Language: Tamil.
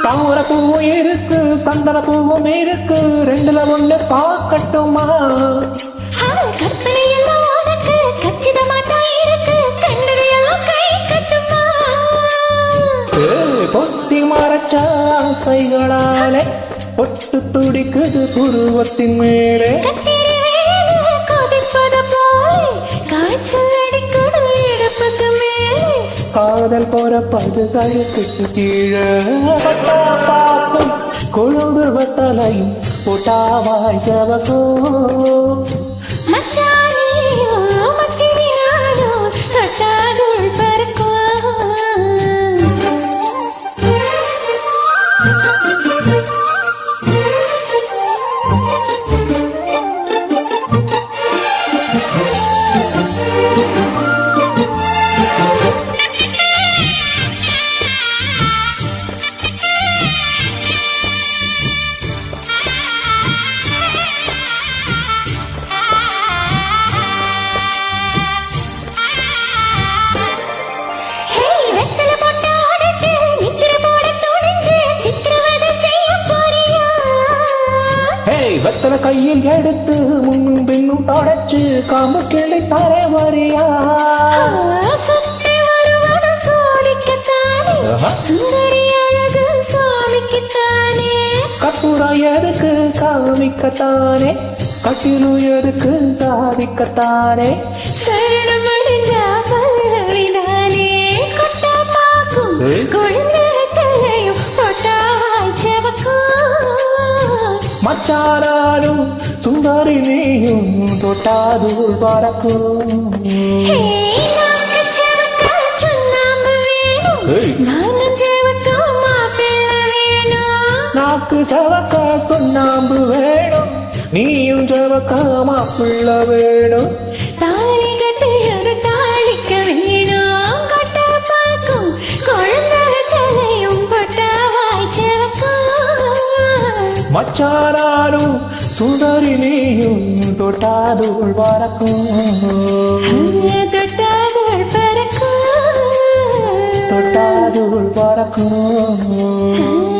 தாமரை பூவும் இருக்கு சந்தன பூவும் இருக்கு ரெண்டுல ஒண்ணு பார்க்கட்டுமா பொத்தி மறைச்ச கைகளாலே பொட்டு துடிக்குது புருவத்தின் மேலே காதல் போறப்பது கழுத்துக்கு கீழே பார்க்கும் கொழுந்து வத்தலையும் போட்டாவாய் செவக்கோ வெத்தல கையில் எடுத்து முன்னும் பின்னும் தொடச்சு காம்பு கிளை தர வரியா கட்டுரா எதுக்கு காமிக்கத்தானே கட்டிலு எதுக்கு சாதிக்கத்தானே மச்சாராலும் சுந்தரி நீயும் தொட்டாதுள் பறக்கும் நாக்கு சவக்க சுண்ணாம்பு வேணும் நீயும் சவக்க மாப்பிள்ள வேணும் தாலி கட்டி ஒரு தாளிக்க வேணும் கட்ட பார்க்கும் குழந்தை தலையும் பட்டாவாய் செவக்கும் மச்சாராலும் சுந்தரி நீயும் தொட்டாதுள் பறக்கும் தொட்டாதுள் பறக்கும் தொட்டாதுள் பறக்கும்